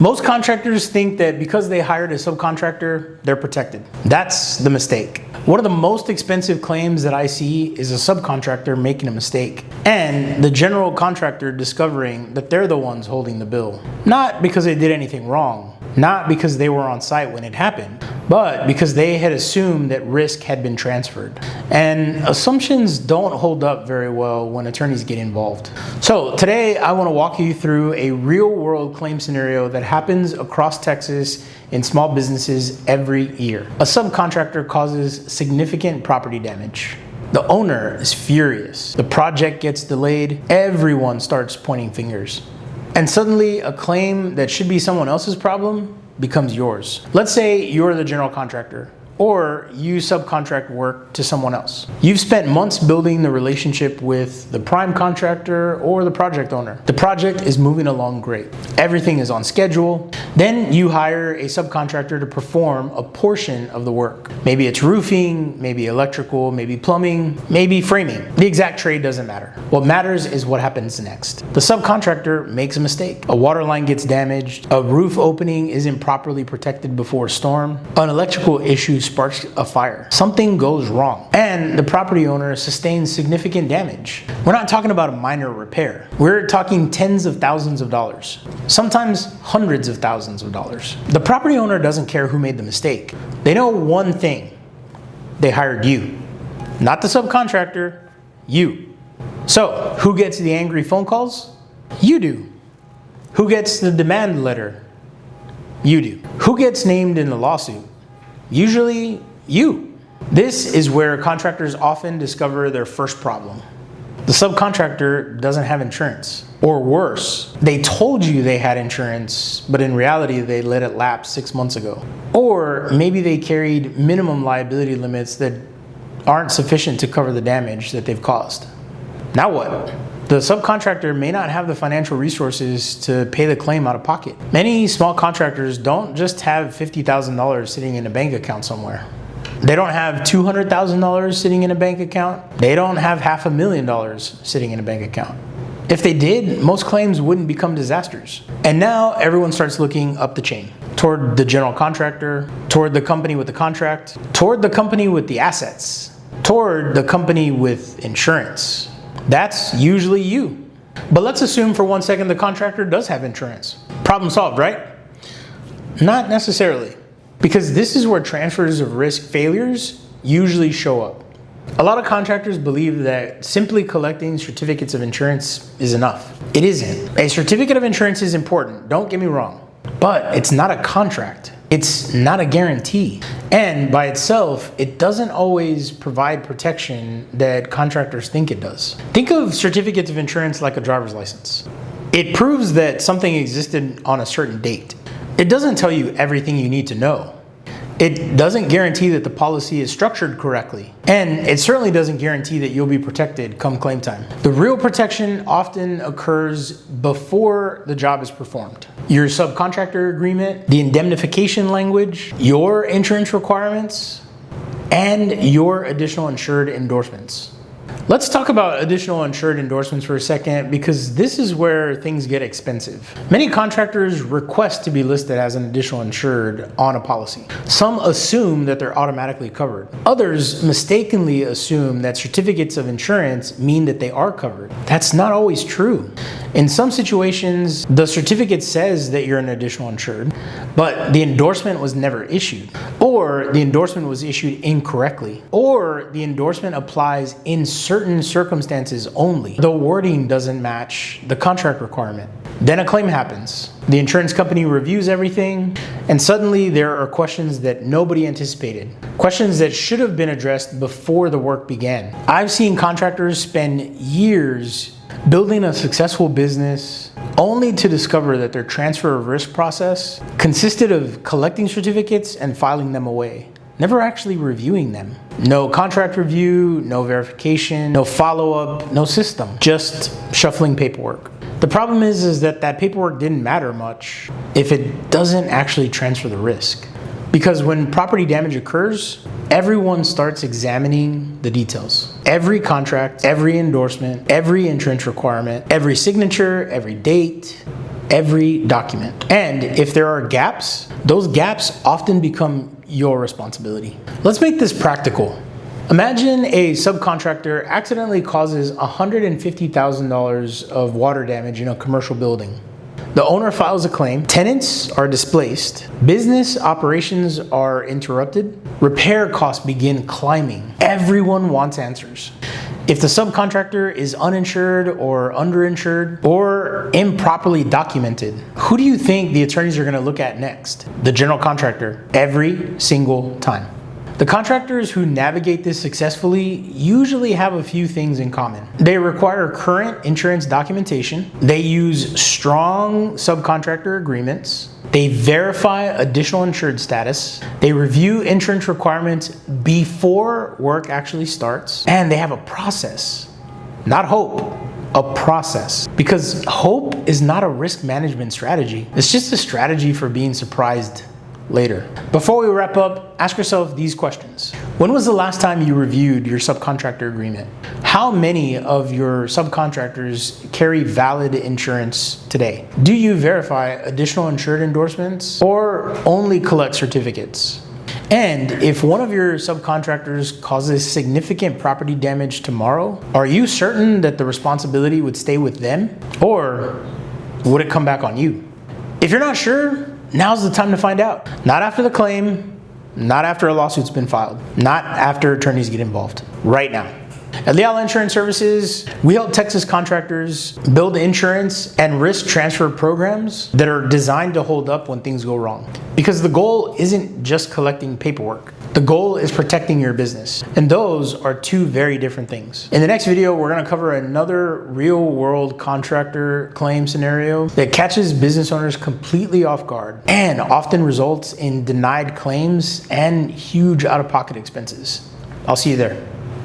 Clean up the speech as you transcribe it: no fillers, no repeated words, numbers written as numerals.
Most contractors think that because they hired a subcontractor, they're protected. That's the mistake. One of the most expensive claims that I see is a subcontractor making a mistake and the general contractor discovering that they're the ones holding the bill. Not because they did anything wrong, not because they were on site when it happened, but because they had assumed that risk had been transferred. And assumptions don't hold up very well when attorneys get involved. So today I want to walk you through a real world claim scenario that happens across Texas in small businesses every year. A subcontractor causes significant property damage. The owner is furious. The project gets delayed. Everyone starts pointing fingers. And suddenly a claim that should be someone else's problem becomes yours. Let's say you're the general contractor, or you subcontract work to someone else. You've spent months building the relationship with the prime contractor or the project owner. The project is moving along great. Everything is on schedule. Then you hire a subcontractor to perform a portion of the work. Maybe it's roofing, maybe electrical, maybe plumbing, maybe framing. The exact trade doesn't matter. What matters is what happens next. The subcontractor makes a mistake. A water line gets damaged. A roof opening isn't properly protected before a storm. An electrical issue sparks a fire. Something goes wrong, and the property owner sustains significant damage. We're not talking about a minor repair. We're talking tens of thousands of dollars, sometimes hundreds of thousands of dollars. The property owner doesn't care who made the mistake. They know one thing: they hired you, not the subcontractor, you. So, who gets the angry phone calls? You do. Who gets the demand letter? You do. Who gets named in the lawsuit? Usually you. This is where contractors often discover their first problem. The subcontractor doesn't have insurance. Or worse, they told you they had insurance, but in reality they let it lapse 6 months ago. Or maybe they carried minimum liability limits that aren't sufficient to cover the damage that they've caused. Now what? The subcontractor may not have the financial resources to pay the claim out of pocket. Many small contractors don't just have $50,000 sitting in a bank account somewhere. They don't have $200,000 sitting in a bank account. They don't have $500,000 sitting in a bank account. If they did, most claims wouldn't become disasters. And now everyone starts looking up the chain, toward the general contractor, toward the company with the contract, toward the company with the assets, toward the company with insurance. That's usually you. But let's assume for 1 second the contractor does have insurance. Problem solved, right? Not necessarily, because this is where transfers of risk failures usually show up. A lot of contractors believe that simply collecting certificates of insurance is enough. It isn't. A certificate of insurance is important, don't get me wrong, but it's not a contract. It's not a guarantee. And by itself, it doesn't always provide protection that contractors think it does. Think of certificates of insurance like a driver's license. It proves that something existed on a certain date. It doesn't tell you everything you need to know. It doesn't guarantee that the policy is structured correctly. And it certainly doesn't guarantee that you'll be protected come claim time. The real protection often occurs before the job is performed. Your subcontractor agreement, the indemnification language, your insurance requirements, and your additional insured endorsements. Let's talk about additional insured endorsements for a second, because this is where things get expensive. Many contractors request to be listed as an additional insured on a policy. Some assume that they're automatically covered. Others mistakenly assume that certificates of insurance mean that they are covered. That's not always true. In some situations, the certificate says that you're an additional insured, but the endorsement was never issued, or the endorsement was issued incorrectly, or the endorsement applies in certain circumstances only. The wording doesn't match the contract requirement. Then a claim happens. The insurance company reviews everything, and suddenly there are questions that nobody anticipated. Questions that should have been addressed before the work began. I've seen contractors spend years building a successful business only to discover that their transfer of risk process consisted of collecting certificates and filing them away, never actually reviewing them. No contract review, no verification, no follow-up, no system, just shuffling paperwork. The problem is that paperwork didn't matter much if it doesn't actually transfer the risk. Because when property damage occurs, everyone starts examining the details. Every contract, every endorsement, every insurance requirement, every signature, every date. every document. And if there are gaps, those gaps often become your responsibility. Let's make this practical. Imagine a subcontractor accidentally causes $150,000 of water damage in a commercial building. The owner files a claim, tenants are displaced, business operations are interrupted, repair costs begin climbing. Everyone wants answers. If the subcontractor is uninsured or underinsured or improperly documented, who do you think the attorneys are going to look at next? The general contractor, every single time. The contractors who navigate this successfully usually have a few things in common. They require current insurance documentation. They use strong subcontractor agreements. They verify additional insured status. They review insurance requirements before work actually starts. And they have a process, not hope. A process. Because hope is not a risk management strategy. It's just a strategy for being surprised later. Before we wrap up, ask yourself these questions. When was the last time you reviewed your subcontractor agreement? How many of your subcontractors carry valid insurance today? Do you verify additional insured endorsements or only collect certificates? And if one of your subcontractors causes significant property damage tomorrow, are you certain that the responsibility would stay with them or would it come back on you? If you're not sure, now's the time to find out. Not after the claim, not after a lawsuit's been filed, not after attorneys get involved. Right now. At Leal Insurance Services, we help Texas contractors build insurance and risk transfer programs that are designed to hold up when things go wrong. Because the goal isn't just collecting paperwork. The goal is protecting your business. And those are two very different things. In the next video, we're going to cover another real-world contractor claim scenario that catches business owners completely off guard and often results in denied claims and huge out-of-pocket expenses. I'll see you there.